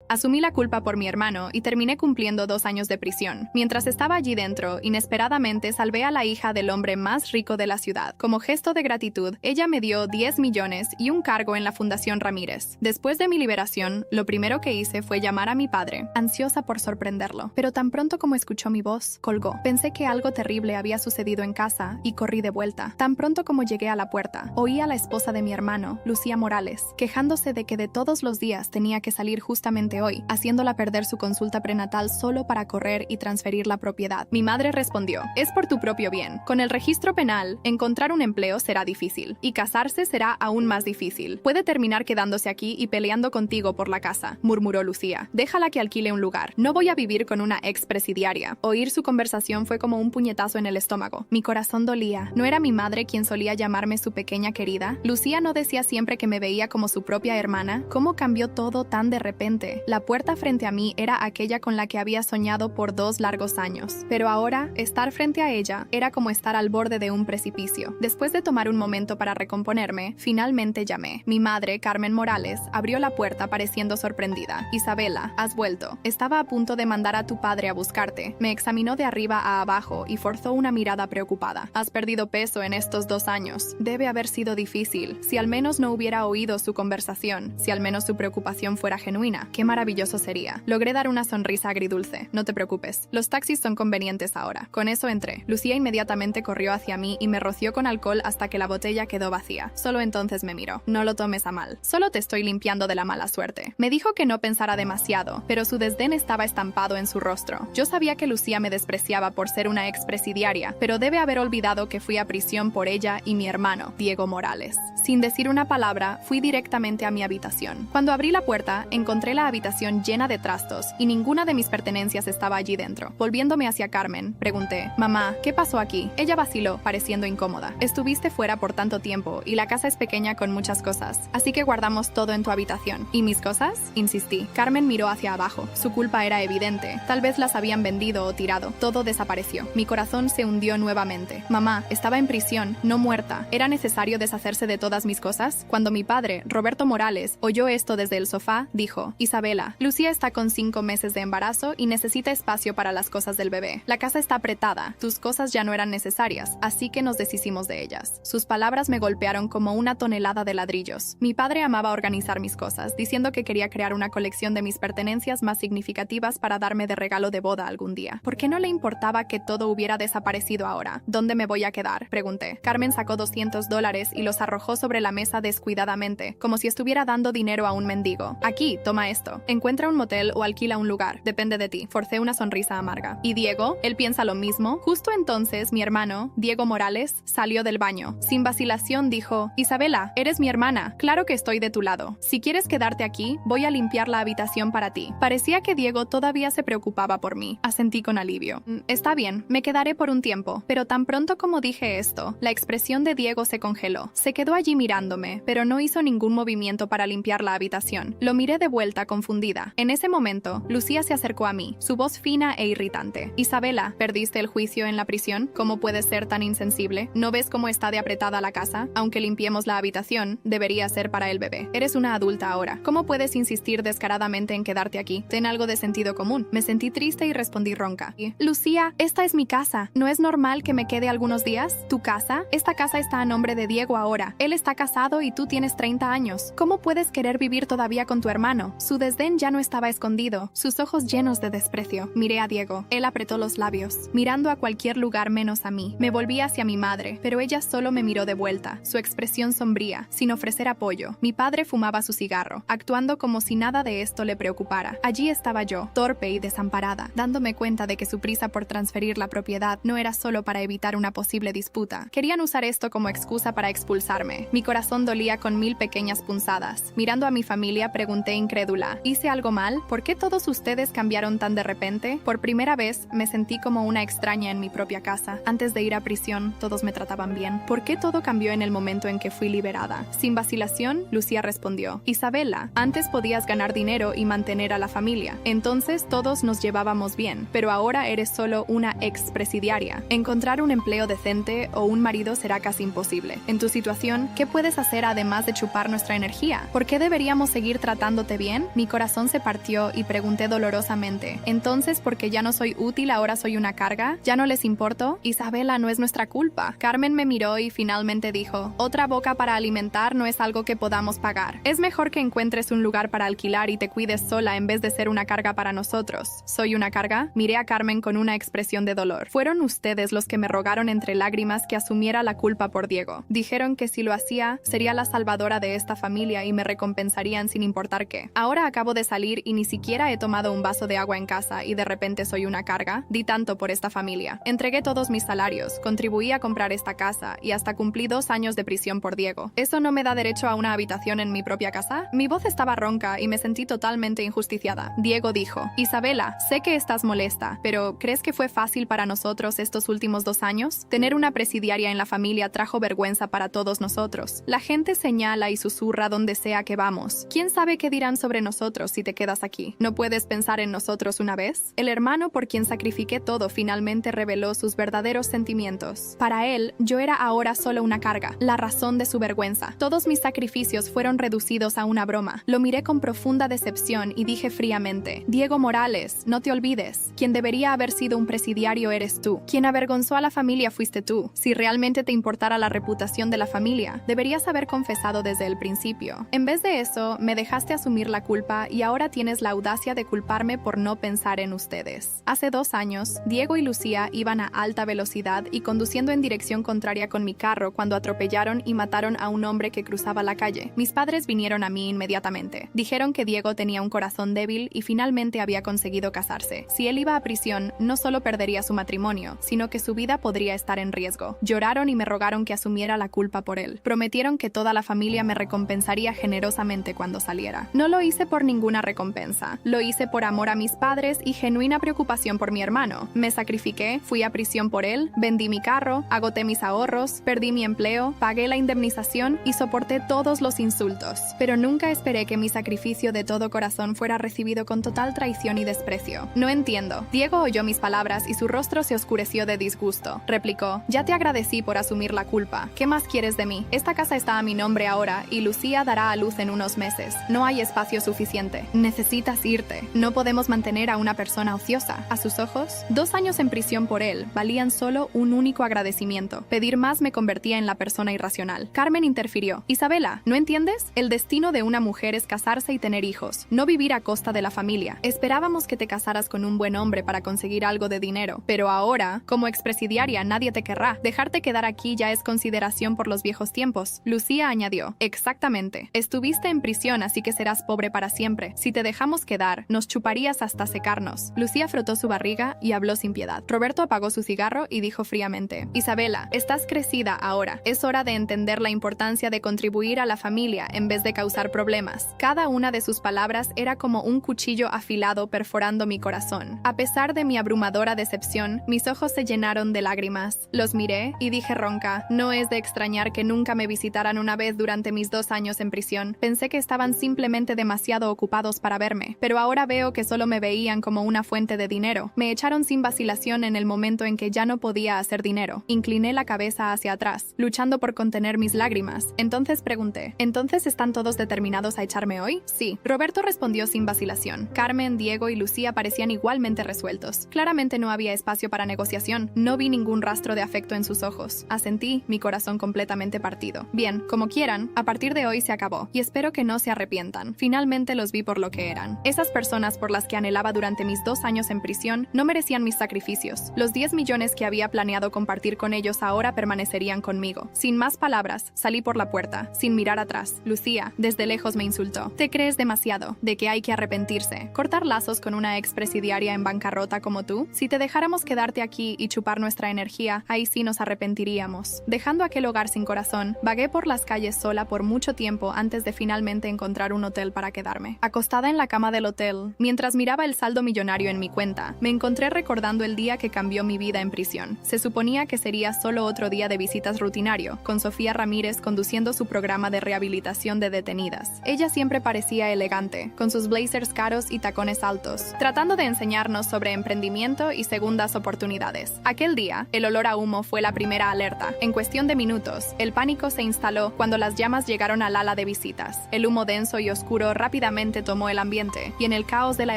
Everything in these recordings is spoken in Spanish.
Asumí la culpa por mi hermano y terminé cumpliendo 2 años de prisión. Mientras estaba allí dentro, inesperadamente salvé a la hija del hombre más rico de la ciudad. Como gesto de gratitud, ella me dio 10 millones y un cargo en la Fundación Ramírez. Después de mi liberación, lo primero que hice fue llamar a mi padre, ansiosa por sorprenderlo. Pero tan pronto como escuchó mi voz, colgó. Pensé que algo terrible había sucedido en casa y corrí de vuelta. Tan pronto como llegué a la puerta, oí a la esposa de mi hermano, Lucía Morales, quejándose de que de todos los días tenía que salir justamente hoy, haciéndola perder su consulta prenatal solo para correr y transferir la propiedad. Mi madre respondió: es por tu propio bien. Con el registro penal, encontrar un empleo será difícil, y casarse será aún más difícil. Puede terminar quedándose aquí y peleando contigo por la casa, murmuró Lucía. Déjala que alquile un lugar. No voy a vivir con una expresidiaria. Oír su conversación fue como un puñetazo en el estómago. Mi corazón dolía. ¿No era mi madre quien solía llamarme su pequeña querida? Lucía no decía siempre que me veía como su propia hermana. ¿Cómo cambió todo tan de repente? La puerta frente a mí era aquella con la que había soñado por 2 largos años. Pero ahora, estar frente a ella era como estar al borde de un precipicio. Después de tomar un momento para recomponerme, finalmente llamé. Mi madre, Carmen Morales, abrió la puerta pareciendo sorprendida. Isabela, has vuelto. Estaba a punto de mandar a tu padre a buscarte. Me examinó de arriba a abajo y forzó una mirada preocupada. Has perdido peso en estos 2 años. Debe haber sido difícil. Si al menos no hubiera oído su conversación, si al menos su preocupación fuera genuina, qué maravilloso sería. Logré dar una sonrisa agridulce. No te preocupes. Los taxis son convenientes ahora. Con eso entré. Lucía inmediatamente corrió hacia mí y me roció con alcohol hasta que la botella quedó vacía. Solo entonces me miró. No lo tomes a mal. Solo te estoy limpiando de la mala suerte. Me dijo que no pensara demasiado, pero su desdén estaba estampado en su rostro. Yo sabía que Lucía me despreciaba por ser una expresidiaria, pero debe haber olvidado que fui a prisión por ella y mi hermano, Diego Morales. Sin decir una palabra, fui directamente a mi habitación. Cuando abrí la puerta, encontré la habitación llena de trastos y ninguna de mis pertenencias estaba allí dentro. Volviéndome hacia Carmen, pregunté: mamá, ¿qué pasó aquí? Ella vaciló, pareciendo incómoda. Estuviste fuera por tanto tiempo y la casa es pequeña con muchas cosas, así que guardamos todo en tu habitación. ¿Y mis cosas? Insistí. Carmen miró hacia abajo. Su culpa era evidente. Tal vez las habían vendido o tirado. Todo desapareció. Mi corazón se hundió nuevamente. Mamá, estaba en prisión, no muerta. ¿Era necesario deshacerse de todas mis cosas? Cuando mi padre, Roberto Morales, oyó esto desde el sofá, dijo: Isabela, Lucía está con 5 meses de embarazo y necesita espacio para las cosas del bebé. La casa está apretada. Tus cosas ya no eran necesarias, así que nos deshicimos de ellas. Sus palabras me golpearon como una tonelada de ladrillos. Mi padre amaba organizar mis cosas, diciendo que quería crear una colección de mis pertenencias más significativas para darme de regalo de boda algún día. ¿Por qué no le importaba que todo hubiera desaparecido ahora? ¿Dónde me voy a quedar?, pregunté. Carmen sacó $200 y los arrojó sobre la mesa descuidadamente, como si estuviera dando dinero a un mendigo. Aquí, toma esto. Encuentra un motel o alquila un lugar. Depende de ti. Forcé una sonrisa amarga. ¿Y Diego? ¿Él piensa lo mismo? Justo entonces, mi hermano, Diego Morales, salió del baño. Sin vacilación dijo: Isabela, eres mi hermana. Claro que estoy de tu lado. Si quieres quedarte aquí, voy a limpiar la habitación para ti. Parecía que Diego todavía se preocupaba por mí. Asentí con alivio. Está bien, me quedaré por un tiempo. Pero tan pronto como dije esto, la expresión de Diego se congeló. Se quedó allí mirándome, pero no hizo ningún movimiento para limpiar la habitación. Lo miré de vuelta confundida. En ese momento, Lucía se acercó a mí, su voz fina e irritante. Isabela, ¿perdiste el juicio en la prisión? ¿Cómo puedes ser tan insensible? ¿No ves cómo está de apretada la casa? Aunque limpiemos la habitación, debería ser para el bebé. Eres una adulta ahora. ¿Cómo puedes insistir descaradamente en quedarte aquí? Ten algo de sentido común. Me sentí triste y respondí ronca: Lucía, esta es mi casa. ¿No es normal que me quede algunos días? ¿Tu casa? Esta casa está a nombre de Diego ahora. Él está casado y tú tienes 30 años. ¿Cómo puedes querer vivir todavía con tu hermano? Su desdén ya no estaba escondido, sus ojos llenos de desprecio. Miré a Diego. Él apretó los labios, mirando a cualquier lugar menos a mí. Me volví hacia mi madre, pero ella solo me miró de vuelta, su expresión sombría, sin ofrecer apoyo. Mi padre fumaba su cigarro, actuando como si nada de esto le preocupara. Allí estaba yo, torpe y desamparada, dándome cuenta de que su prisa por transferir la propiedad no era solo para evitar una posible disputa. Querían usar esto como excusa para expulsarme. Mi corazón dolía con 1000 pequeñas punzadas. Mirando a mi familia, pregunté incrédula: ¿hice algo mal? ¿Por qué todos ustedes cambiaron tan de repente? Por primera vez me sentí como una extraña en mi propia casa. Antes de ir a prisión, todos me trataban bien. ¿Por qué todo cambió en el momento en que fui liberada? Sin vacilación, Lucía respondió: Isabela, antes podías ganar dinero y mantener a la familia. Entonces todos nos llevábamos bien, pero ahora eres solo una expresidiaria. Encontrar un empleo decente o un marido será casi imposible. En tu situación, ¿qué puedes hacer además de chupar nuestra energía? ¿Por qué deberíamos seguir tratándote bien? Mi corazón corazón se partió y pregunté dolorosamente, ¿entonces porque ya no soy útil ahora soy una carga? ¿Ya no les importo? Isabela, no es nuestra culpa. Carmen me miró y finalmente dijo, otra boca para alimentar no es algo que podamos pagar. Es mejor que encuentres un lugar para alquilar y te cuides sola en vez de ser una carga para nosotros. ¿Soy una carga? Miré a Carmen con una expresión de dolor. Fueron ustedes los que me rogaron entre lágrimas que asumiera la culpa por Diego. Dijeron que si lo hacía, sería la salvadora de esta familia y me recompensarían sin importar qué. Ahora acabo de salir y ni siquiera he tomado un vaso de agua en casa y de repente soy una carga. Di tanto por esta familia. Entregué todos mis salarios, contribuí a comprar esta casa y hasta cumplí 2 años de prisión por Diego. ¿Eso no me da derecho a una habitación en mi propia casa? Mi voz estaba ronca y me sentí totalmente injusticiada. Diego dijo, Isabela, sé que estás molesta, pero ¿crees que fue fácil para nosotros estos últimos 2 años? Tener una presidiaria en la familia trajo vergüenza para todos nosotros. La gente señala y susurra donde sea que vamos. ¿Quién sabe qué dirán sobre nosotros si te quedas aquí? ¿No puedes pensar en nosotros una vez? El hermano por quien sacrifiqué todo finalmente reveló sus verdaderos sentimientos. Para él, yo era ahora solo una carga, la razón de su vergüenza. Todos mis sacrificios fueron reducidos a una broma. Lo miré con profunda decepción y dije fríamente, Diego Morales, no te olvides. Quien debería haber sido un presidiario eres tú. Quien avergonzó a la familia fuiste tú. Si realmente te importara la reputación de la familia, deberías haber confesado desde el principio. En vez de eso, me dejaste asumir la culpa y ahora tienes la audacia de culparme por no pensar en ustedes. Hace 2 años, Diego y Lucía iban a alta velocidad y conduciendo en dirección contraria con mi carro cuando atropellaron y mataron a un hombre que cruzaba la calle. Mis padres vinieron a mí inmediatamente. Dijeron que Diego tenía un corazón débil y finalmente había conseguido casarse. Si él iba a prisión, no solo perdería su matrimonio, sino que su vida podría estar en riesgo. Lloraron y me rogaron que asumiera la culpa por él. Prometieron que toda la familia me recompensaría generosamente cuando saliera. No lo hice por ninguna recompensa. Lo hice por amor a mis padres y genuina preocupación por mi hermano. Me sacrifiqué, fui a prisión por él, vendí mi carro, agoté mis ahorros, perdí mi empleo, pagué la indemnización y soporté todos los insultos. Pero nunca esperé que mi sacrificio de todo corazón fuera recibido con total traición y desprecio. No entiendo. Diego oyó mis palabras y su rostro se oscureció de disgusto. Replicó, ya te agradecí por asumir la culpa. ¿Qué más quieres de mí? Esta casa está a mi nombre ahora y Lucía dará a luz en unos meses. No hay espacio suficiente. Necesitas irte. No podemos mantener a una persona ociosa. A sus ojos, 2 años en prisión por él valían solo un único agradecimiento. Pedir más me convertía en la persona irracional. Carmen interfirió. Isabela, ¿no entiendes? El destino de una mujer es casarse y tener hijos, no vivir a costa de la familia. Esperábamos que te casaras con un buen hombre para conseguir algo de dinero, pero ahora, como expresidiaria, nadie te querrá. Dejarte quedar aquí ya es consideración por los viejos tiempos. Lucía añadió, exactamente. Estuviste en prisión, así que serás pobre para siempre. Si te dejamos quedar, nos chuparías hasta secarnos. Lucía frotó su barriga y habló sin piedad. Roberto apagó su cigarro y dijo fríamente, Isabela, estás crecida ahora. Es hora de entender la importancia de contribuir a la familia en vez de causar problemas. Cada una de sus palabras era como un cuchillo afilado perforando mi corazón. A pesar de mi abrumadora decepción, mis ojos se llenaron de lágrimas. Los miré y dije ronca, no es de extrañar que nunca me visitaran una vez durante mis 2 años en prisión. Pensé que estaban simplemente demasiado ocupados para verme, pero ahora veo que solo me veían como una fuente de dinero. Me echaron sin vacilación en el momento en que ya no podía hacer dinero. Incliné la cabeza hacia atrás, luchando por contener mis lágrimas. Entonces pregunté, ¿entonces están todos determinados a echarme hoy? Sí. Roberto respondió sin vacilación. Carmen, Diego y Lucía parecían igualmente resueltos. Claramente no había espacio para negociación. No vi ningún rastro de afecto en sus ojos. Asentí, mi corazón completamente partido. Bien, como quieran, a partir de hoy se acabó, y espero que no se arrepientan. Finalmente los vi por lo que eran. Esas personas por las que anhelaba durante mis 2 años en prisión no merecían mis sacrificios. Los 10 millones que había planeado compartir con ellos ahora permanecerían conmigo. Sin más palabras, salí por la puerta, sin mirar atrás. Lucía, desde lejos me insultó. Te crees demasiado, de que hay que arrepentirse. Cortar lazos con una expresidiaria en bancarrota como tú. Si te dejáramos quedarte aquí y chupar nuestra energía, ahí sí nos arrepentiríamos. Dejando aquel hogar sin corazón, vagué por las calles sola por mucho tiempo antes de finalmente encontrar un hotel para quedarme. Acostada en la cama del hotel, mientras miraba el saldo millonario en mi cuenta, me encontré recordando el día que cambió mi vida en prisión. Se suponía que sería solo otro día de visitas rutinario, con Sofía Ramírez conduciendo su programa de rehabilitación de detenidas. Ella siempre parecía elegante, con sus blazers caros y tacones altos, tratando de enseñarnos sobre emprendimiento y segundas oportunidades. Aquel día, el olor a humo fue la primera alerta. En cuestión de minutos, el pánico se instaló cuando las llamas llegaron al ala de visitas. El humo denso y oscuro rápidamente rápidamente tomó el ambiente, y en el caos de la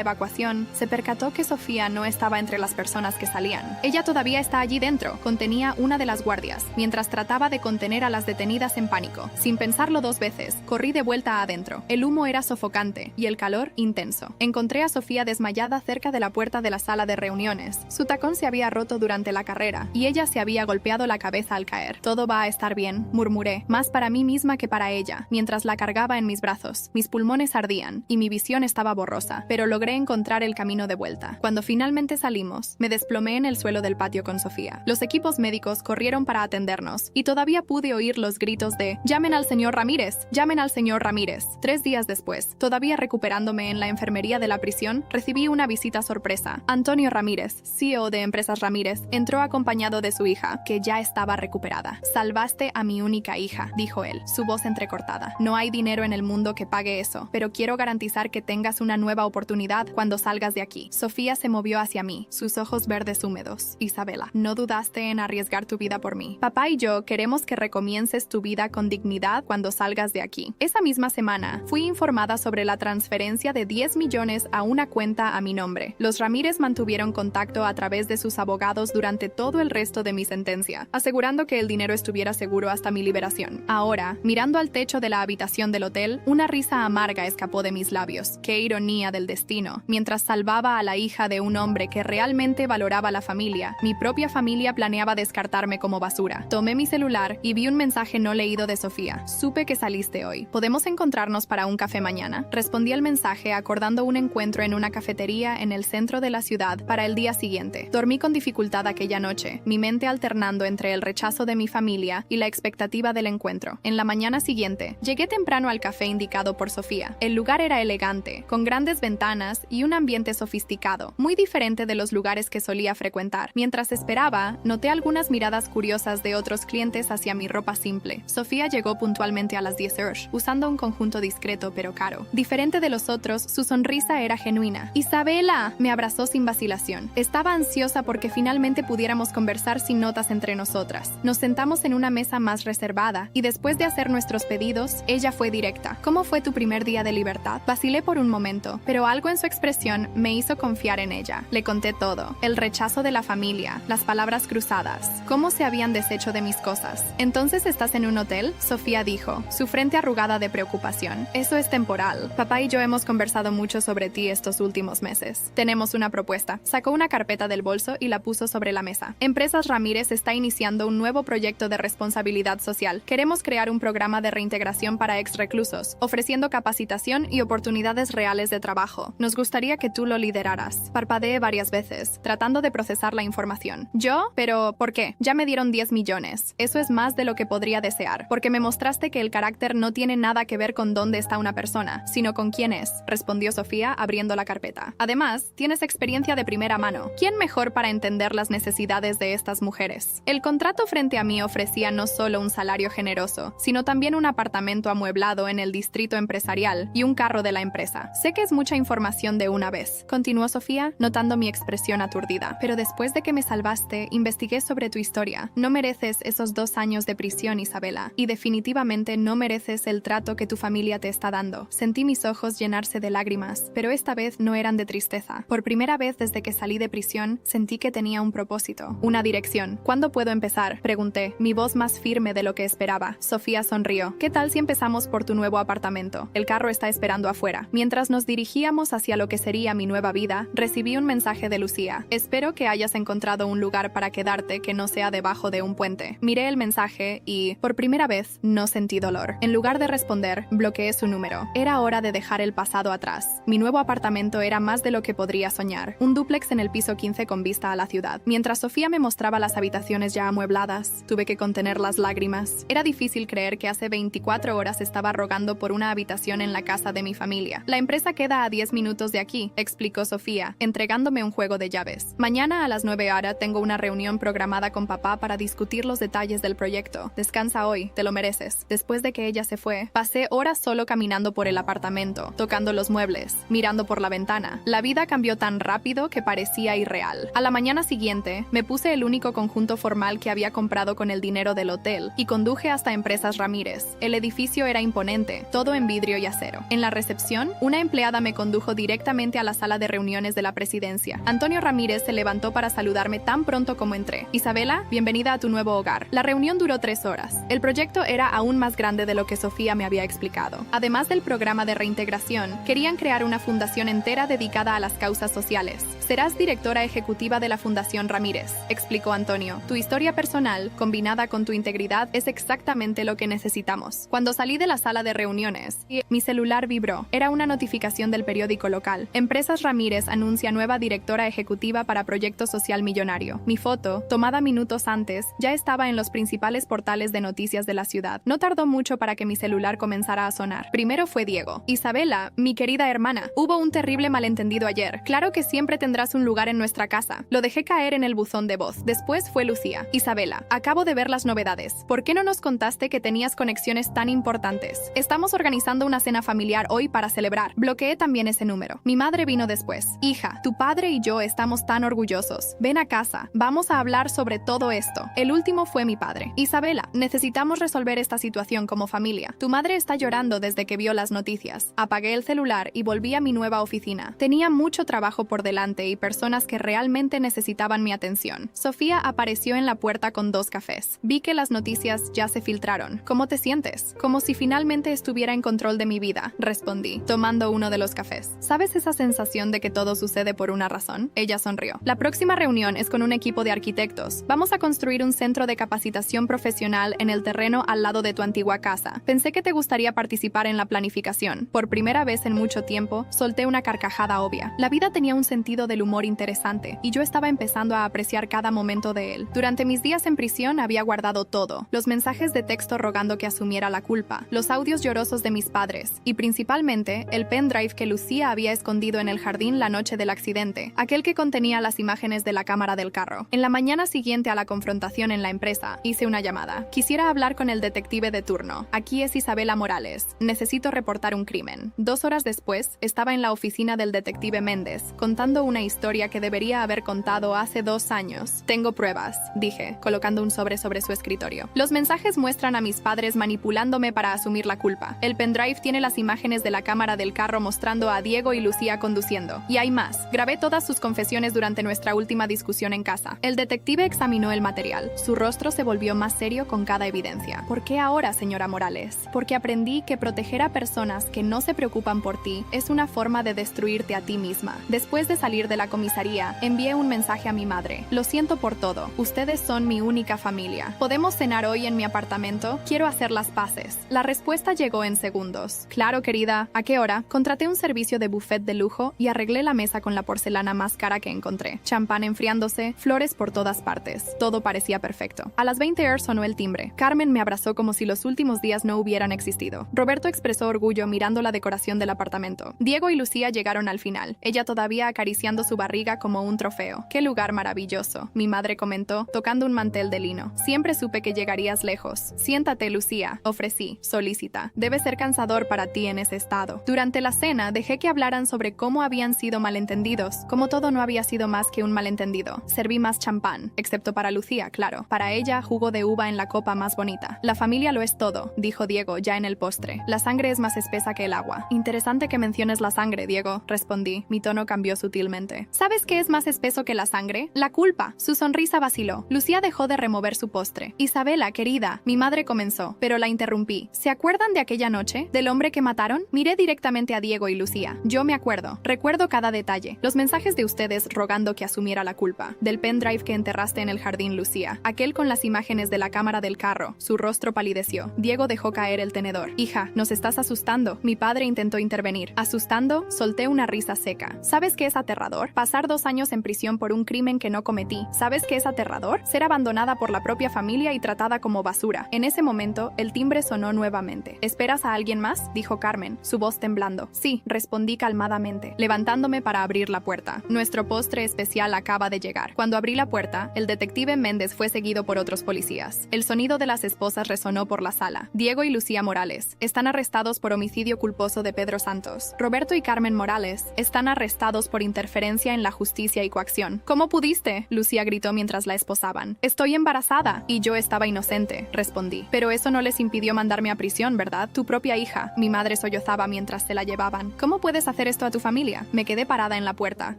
evacuación, se percató que Sofía no estaba entre las personas que salían. Ella todavía está allí dentro, contenía una de las guardias, mientras trataba de contener a las detenidas en pánico. Sin pensarlo dos veces, corrí de vuelta adentro. El humo era sofocante, y el calor intenso. Encontré a Sofía desmayada cerca de la puerta de la sala de reuniones. Su tacón se había roto durante la carrera, y ella se había golpeado la cabeza al caer. Todo va a estar bien, murmuré, más para mí misma que para ella, mientras la cargaba en mis brazos. Mis pulmones ardían, y mi visión estaba borrosa, pero logré encontrar el camino de vuelta. Cuando finalmente salimos, me desplomé en el suelo del patio con Sofía. Los equipos médicos corrieron para atendernos, y todavía pude oír los gritos de «¡Llamen al señor Ramírez! ¡Llamen al señor Ramírez!». 3 días después, todavía recuperándome en la enfermería de la prisión, recibí una visita sorpresa. Antonio Ramírez, CEO de Empresas Ramírez, entró acompañado de su hija, que ya estaba recuperada. «Salvaste a mi única hija», dijo él, su voz entrecortada. «No hay dinero en el mundo que pague eso, pero quiero garantizar que tengas una nueva oportunidad cuando salgas de aquí». Sofía se movió hacia mí, sus ojos verdes húmedos. «Isabela, no dudaste en arriesgar tu vida por mí. Papá y yo queremos que recomiences tu vida con dignidad cuando salgas de aquí». Esa misma semana, fui informada sobre la transferencia de 10 millones a una cuenta a mi nombre. Los Ramírez mantuvieron contacto a través de sus abogados durante todo el resto de mi sentencia, asegurando que el dinero estuviera seguro hasta mi liberación. Ahora, mirando al techo de la habitación del hotel, una risa amarga escapó de mis labios. Qué ironía del destino. Mientras salvaba a la hija de un hombre que realmente valoraba la familia, mi propia familia planeaba descartarme como basura. Tomé mi celular y vi un mensaje no leído de Sofía. «Supe que saliste hoy. ¿Podemos encontrarnos para un café mañana?». Respondí al mensaje acordando un encuentro en una cafetería en el centro de la ciudad para el día siguiente. Dormí con dificultad aquella noche, mi mente alternando entre el rechazo de mi familia y la expectativa del encuentro. En la mañana siguiente, llegué temprano al café indicado por Sofía. El lugar era elegante, con grandes ventanas y un ambiente sofisticado, muy diferente de los lugares que solía frecuentar. Mientras esperaba, noté algunas miradas curiosas de otros clientes hacia mi ropa simple. Sofía llegó puntualmente a las 10 horas, usando un conjunto discreto pero caro. Diferente de los otros, su sonrisa era genuina. «¡Isabela!», me abrazó sin vacilación. Estaba ansiosa porque finalmente pudiéramos conversar sin notas entre nosotras. Nos sentamos en una mesa más reservada, y después de hacer nuestros pedidos, ella fue directa. «¿Cómo fue tu primer día de libertad?». Vacilé por un momento, pero algo en su expresión me hizo confiar en ella. Le conté todo: el rechazo de la familia, las palabras cruzadas, cómo se habían deshecho de mis cosas. «¿Entonces estás en un hotel?», Sofía dijo, su frente arrugada de preocupación. «Eso es temporal. Papá y yo hemos conversado mucho sobre ti estos últimos meses. Tenemos una propuesta». Sacó una carpeta del bolso y la puso sobre la mesa. «Empresas Ramírez está iniciando un nuevo proyecto de responsabilidad social. Queremos crear un programa de reintegración para ex-reclusos, ofreciendo capacitación y oportunidades reales de trabajo. Nos gustaría que tú lo lideraras». Parpadeé varias veces, tratando de procesar la información. «¿Yo? ¿Pero por qué? Ya me dieron 10 millones. Eso es más de lo que podría desear, porque me mostraste que el carácter no tiene nada que ver con dónde está una persona, sino con quién es», respondió Sofía abriendo la carpeta. «Además, tienes experiencia de primera mano. ¿Quién mejor para entender las necesidades de estas mujeres?». El contrato frente a mí ofrecía no solo un salario generoso, sino también un apartamento amueblado en el distrito empresarial y un carro de la empresa. «Sé que es mucha información de una vez», continuó Sofía, notando mi expresión aturdida. «Pero después de que me salvaste, investigué sobre tu historia. No mereces esos 2 años de prisión, Isabela, y definitivamente no mereces el trato que tu familia te está dando». Sentí mis ojos llenarse de lágrimas, pero esta vez no eran de tristeza. Por primera vez desde que salí de prisión, sentí que tenía un propósito, una dirección. «¿Cuándo puedo empezar?», pregunté, mi voz más firme de lo que esperaba. Sofía sonrió. «¿Qué tal si empezamos por tu nuevo apartamento? El carro está esperando afuera». Mientras nos dirigíamos hacia lo que sería mi nueva vida, recibí un mensaje de Lucía. «Espero que hayas encontrado un lugar para quedarte que no sea debajo de un puente». Miré el mensaje y, por primera vez, no sentí dolor. En lugar de responder, bloqueé su número. Era hora de dejar el pasado atrás. Mi nuevo apartamento era más de lo que podría soñar. Un dúplex en el piso 15 con vista a la ciudad. Mientras Sofía me mostraba las habitaciones ya amuebladas, tuve que contener las lágrimas. Era difícil creer que hace 24 horas estaba rogando por una habitación en la casa de mi familia. «La empresa queda a 10 minutos de aquí», explicó Sofía, entregándome un juego de llaves. «Mañana a las 9 horas tengo una reunión programada con papá para discutir los detalles del proyecto. Descansa hoy, te lo mereces». Después de que ella se fue, pasé horas solo caminando por el apartamento, tocando los muebles, mirando por la ventana. La vida cambió tan rápido que parecía irreal. A la mañana siguiente, me puse el único conjunto formal que había comprado con el dinero del hotel y conduje hasta Empresas Ramírez. El edificio era imponente, todo en vidrio y acero. En la recepción, una empleada me condujo directamente a la sala de reuniones de la presidencia. Antonio Ramírez se levantó para saludarme tan pronto como entré. Isabela, bienvenida a tu nuevo hogar. La reunión duró 3 horas. El proyecto era aún más grande de lo que Sofía me había explicado. Además del programa de reintegración, querían crear una fundación entera dedicada a las causas sociales. Serás directora ejecutiva de la Fundación Ramírez, explicó Antonio. Tu historia personal, combinada con tu integridad, es exactamente lo que necesitamos. Cuando salí de la sala de reuniones, mi celular vibró. Era una notificación del periódico local. Empresas Ramírez anuncia nueva directora ejecutiva para proyecto social millonario. Mi foto, tomada minutos antes, ya estaba en los principales portales de noticias de la ciudad. No tardó mucho para que mi celular comenzara a sonar. Primero fue Diego. Isabela, mi querida hermana, hubo un terrible malentendido ayer. Claro que siempre tendrás un lugar en nuestra casa. Lo dejé caer en el buzón de voz. Después fue Lucía. Isabela, acabo de ver las novedades. ¿Por qué no nos contaste que tenías conexiones tan importantes? Estamos organizando una cena familiar hoy para celebrar. Bloqueé también ese número. Mi madre vino después. Hija, tu padre y yo estamos tan orgullosos. Ven a casa. Vamos a hablar sobre todo esto. El último fue mi padre. Isabela, necesitamos resolver esta situación como familia. Tu madre está llorando desde que vio las noticias. Apagué el celular y volví a mi nueva oficina. Tenía mucho trabajo por delante y personas que realmente necesitaban mi atención. Sofía apareció en la puerta con 2 cafés. Vi que las noticias ya se filtraron. ¿Cómo te sientes? Como si finalmente estuviera en control de mi vida, respondí, tomando uno de los cafés. ¿Sabes esa sensación de que todo sucede por una razón? Ella sonrió. La próxima reunión es con un equipo de arquitectos. Vamos a construir un centro de capacitación profesional en el terreno al lado de tu antigua casa. Pensé que te gustaría participar en la planificación. Por primera vez en mucho tiempo, solté una carcajada obvia. La vida tenía un sentido del humor interesante, y yo estaba empezando a apreciar cada momento de él. Durante mis días en prisión había guardado todo. Los mensajes de texto rogando que asumiera la culpa, los audios llorosos de mis padres, y principalmente el pendrive que Lucía había escondido en el jardín la noche del accidente, aquel que contenía las imágenes de la cámara del carro. En la mañana siguiente a la confrontación en la empresa, hice una llamada. Quisiera hablar con el detective de turno. Aquí es Isabela Morales. Necesito reportar un crimen. 2 horas después, estaba en la oficina del detective Méndez, contando una historia que debería haber contado hace 2 años. Tengo pruebas, dije, colocando un sobre su escritorio. Los mensajes muestran a mis padres manipulándome para asumir la culpa. El pendrive tiene las imágenes de la cámara del carro mostrando a Diego y Lucía conduciendo. Y hay más. Grabé todas sus confesiones durante nuestra última discusión en casa. El detective examinó el material. Su rostro se volvió más serio con cada evidencia. ¿Por qué ahora, señora Morales? Porque aprendí que proteger a personas que no se preocupan por ti es una forma de destruirte a ti misma. Después de salir de la comisaría, envié un mensaje a mi madre. Lo siento por todo. Ustedes son mi única familia. ¿Podemos cenar hoy en mi apartamento? Quiero hacer las paces. La respuesta llegó en segundos. Claro, querida. ¿A qué hora? Contraté un servicio de buffet de lujo y arreglé la mesa con la porcelana más cara que encontré. Champán enfriándose, flores por todas partes. Todo parecía perfecto. A las 20 horas sonó el timbre. Carmen me abrazó como si los últimos días no hubieran existido. Roberto expresó orgullo mirando la decoración del apartamento. Diego y Lucía llegaron al final, ella todavía acariciando su barriga como un trofeo. ¡Qué lugar maravilloso!, mi madre comentó, tocando un mantel de lino. Siempre supe que llegarías lejos. Siéntate, Lucía, ofrecí, solícita. Debe ser cansador para ti en ese estado. Durante la cena, dejé que hablaran sobre cómo habían sido malentendidos, como todo no había sido más que un malentendido. Serví más champán, excepto para Lucía, claro. Para ella, jugo de uva en la copa más bonita. La familia lo es todo, dijo Diego, ya en el postre. La sangre es más espesa que el agua. Interesante que menciones la sangre, Diego, respondí. Mi tono cambió sutilmente. ¿Sabes qué es más espeso que la sangre? La culpa. Su sonrisa vaciló. Lucía dejó de remover su postre. Isabela, querida, mi madre comenzó, pero la interrumpí. ¿Se acuerdan de aquella noche? ¿Del hombre que mataron? Miré directamente a Diego y Lucía. Yo me acuerdo. Recuerdo cada detalle. Los mensajes de ustedes rogando que asumiera la culpa. Del pendrive que enterraste en el jardín, Lucía. Aquel con las imágenes de la cámara del carro. Su rostro palideció. Diego dejó caer el tenedor. Hija, nos estás asustando. Mi padre intentó intervenir. Asustando, solté una risa seca. ¿Sabes qué es aterrador? Pasar 2 años en prisión por un crimen que no cometí. ¿Sabes qué es aterrador? Ser abandonada por la propia familia y tratada como basura. En ese momento, el timbre sonó nuevamente. ¿Esperas a alguien más?, dijo Carmen, su voz temblando. Sí, respondí calmadamente, levantándome para abrir la puerta. Nuestro postre especial acaba de llegar. Cuando abrí la puerta, el detective Méndez fue seguido por otros policías. El sonido de las esposas resonó por la sala. Diego y Lucía Morales están arrestados por homicidio culposo de Pedro Santos. Roberto y Carmen Morales están arrestados por interferencia en la justicia y coacción. ¿Cómo pudiste?, Lucía gritó mientras la esposaban. Estoy embarazada. Y yo estaba inocente, respondí. Pero eso no les impidió mandarme a prisión, ¿verdad? Tu propia hija. Mi madre sollozó. sollozaba mientras se la llevaban. ¿Cómo puedes hacer esto a tu familia? Me quedé parada en la puerta,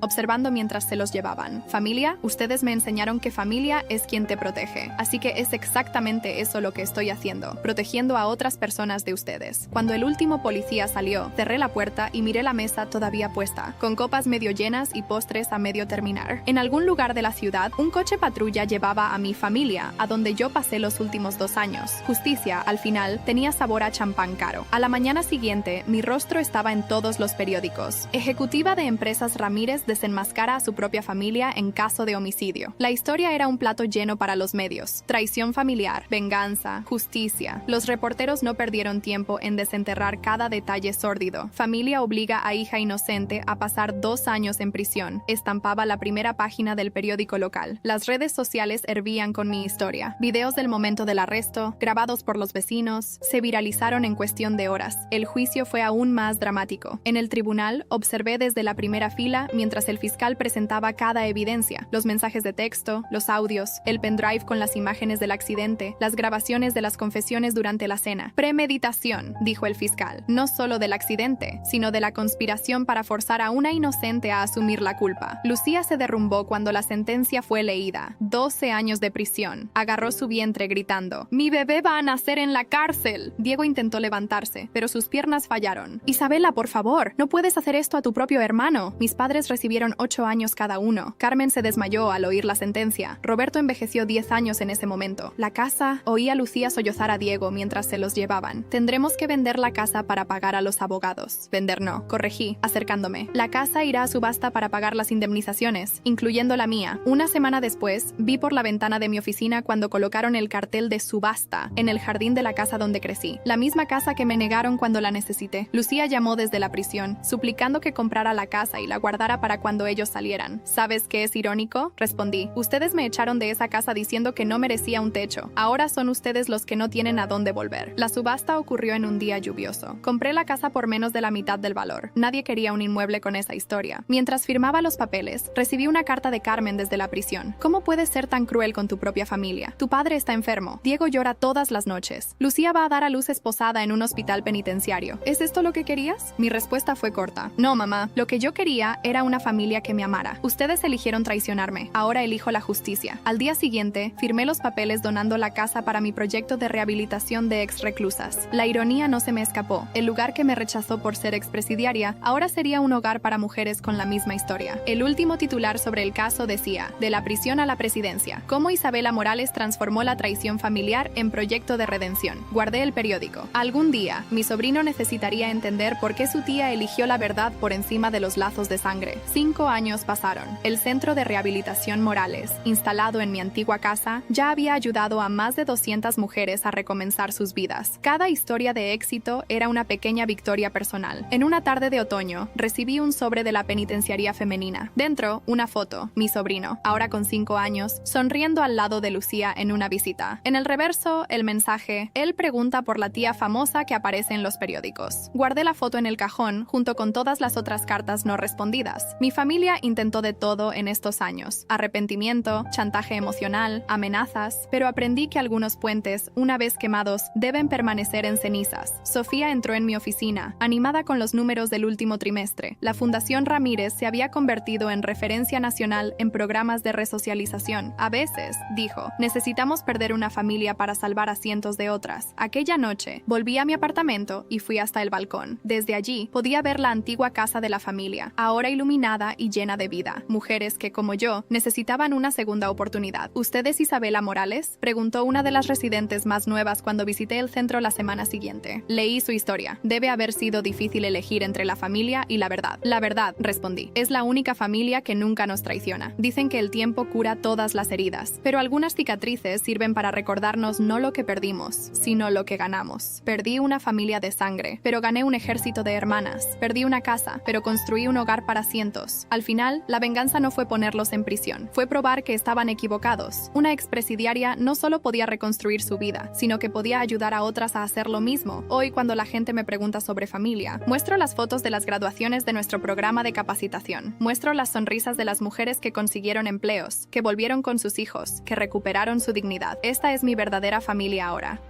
observando mientras se los llevaban. ¿Familia? Ustedes me enseñaron que familia es quien te protege. Así que es exactamente eso lo que estoy haciendo, protegiendo a otras personas de ustedes. Cuando el último policía salió, cerré la puerta y miré la mesa todavía puesta, con copas medio llenas y postres a medio terminar. En algún lugar de la ciudad, un coche patrulla llevaba a mi familia, a donde yo pasé los últimos 2 años. Justicia, al final, tenía sabor a champán caro. A la mañana siguiente, mi rostro estaba en todos los periódicos. Ejecutiva de empresas Ramírez desenmascara a su propia familia en caso de homicidio. La historia era un plato lleno para los medios. Traición familiar, venganza, justicia. Los reporteros no perdieron tiempo en desenterrar cada detalle sórdido. Familia obliga a hija inocente a pasar 2 años en prisión. Estampaba la primera página del periódico local. Las redes sociales hervían con mi historia. Videos del momento del arresto, grabados por los vecinos, se viralizaron en cuestión de horas. El juicio fue aún más dramático. En el tribunal, observé desde la primera fila mientras el fiscal presentaba cada evidencia: los mensajes de texto, los audios, el pendrive con las imágenes del accidente, las grabaciones de las confesiones durante la cena. Premeditación, dijo el fiscal, no solo del accidente, sino de la conspiración para forzar a una inocente a asumir la culpa. Lucía se derrumbó cuando la sentencia fue leída. 12 años de prisión. Agarró su vientre gritando: ¡Mi bebé va a nacer en la cárcel! Diego intentó levantarse, pero sus piernas fallaron. Isabela, por favor, no puedes hacer esto a tu propio hermano. Mis padres recibieron 8 años cada uno. Carmen se desmayó al oír la sentencia. Roberto envejeció 10 años en ese momento. La casa, oí a Lucía sollozar a Diego mientras se los llevaban. Tendremos que vender la casa para pagar a los abogados. Vender no, corregí, acercándome. La casa irá a subasta para pagar las indemnizaciones, incluyendo la mía. Una semana después, vi por la ventana de mi oficina cuando colocaron el cartel de subasta en el jardín de la casa donde crecí. La misma casa que me negaron cuando la necesité. Lucía llamó desde la prisión, suplicando que comprara la casa y la guardara para cuando ellos salieran. ¿Sabes qué es irónico? Respondí. Ustedes me echaron de esa casa diciendo que no merecía un techo. Ahora son ustedes los que no tienen a dónde volver. La subasta ocurrió en un día lluvioso. Compré la casa por menos de la mitad del valor. Nadie quería un inmueble con esa historia. Mientras firmaba los papeles, recibí una carta de Carmen desde la prisión. ¿Cómo puedes ser tan cruel con tu propia familia? Tu padre está enfermo. Diego llora todas las noches. Lucía va a dar a luz esposada en un hospital penitenciario. ¿Es esto lo que querías? Mi respuesta fue corta. No, mamá. Lo que yo quería era una familia que me amara. Ustedes eligieron traicionarme. Ahora elijo la justicia. Al día siguiente, firmé los papeles donando la casa para mi proyecto de rehabilitación de ex reclusas. La ironía no se me escapó. El lugar que me rechazó por ser expresidiaria ahora sería un hogar para mujeres con la misma historia. El último titular sobre el caso decía: de la prisión a la presidencia. Cómo Isabela Morales transformó la traición familiar en proyecto de redención. Guardé el periódico. Algún día, mi sobrino necesitaría entender por qué su tía eligió la verdad por encima de los lazos de sangre. 5 años pasaron. El Centro de Rehabilitación Morales, instalado en mi antigua casa, ya había ayudado a más de 200 mujeres a recomenzar sus vidas. Cada historia de éxito era una pequeña victoria personal. En una tarde de otoño, recibí un sobre de la penitenciaría femenina. Dentro, una foto, mi sobrino, ahora con 5 años, sonriendo al lado de Lucía en una visita. En el reverso, el mensaje: él pregunta por la tía famosa que aparece en los periódicos. Guardé la foto en el cajón junto con todas las otras cartas no respondidas. Mi familia intentó de todo en estos años: arrepentimiento, chantaje emocional, amenazas, pero aprendí que algunos puentes, una vez quemados, deben permanecer en cenizas. Sofía entró en mi oficina, animada con los números del último trimestre. La Fundación Ramírez se había convertido en referencia nacional en programas de resocialización. A veces, dijo, necesitamos perder una familia para salvar a cientos de otras. Aquella noche, volví a mi apartamento y fui hasta el balcón. Desde allí, podía ver la antigua casa de la familia, ahora iluminada y llena de vida. Mujeres que, como yo, necesitaban una segunda oportunidad. ¿Usted es Isabela Morales?, preguntó una de las residentes más nuevas cuando visité el centro la semana siguiente. Leí su historia. Debe haber sido difícil elegir entre la familia y la verdad. La verdad, respondí. Es la única familia que nunca nos traiciona. Dicen que el tiempo cura todas las heridas, pero algunas cicatrices sirven para recordarnos no lo que perdimos, sino lo que ganamos. Perdí una familia de sangre, pero gané un ejército de hermanas. Perdí una casa, pero construí un hogar para cientos. Al final, la venganza no fue ponerlos en prisión, fue probar que estaban equivocados. Una expresidiaria no solo podía reconstruir su vida, sino que podía ayudar a otras a hacer lo mismo. Hoy, cuando la gente me pregunta sobre familia, muestro las fotos de las graduaciones de nuestro programa de capacitación. Muestro las sonrisas de las mujeres que consiguieron empleos, que volvieron con sus hijos, que recuperaron su dignidad. Esta es mi verdadera familia ahora.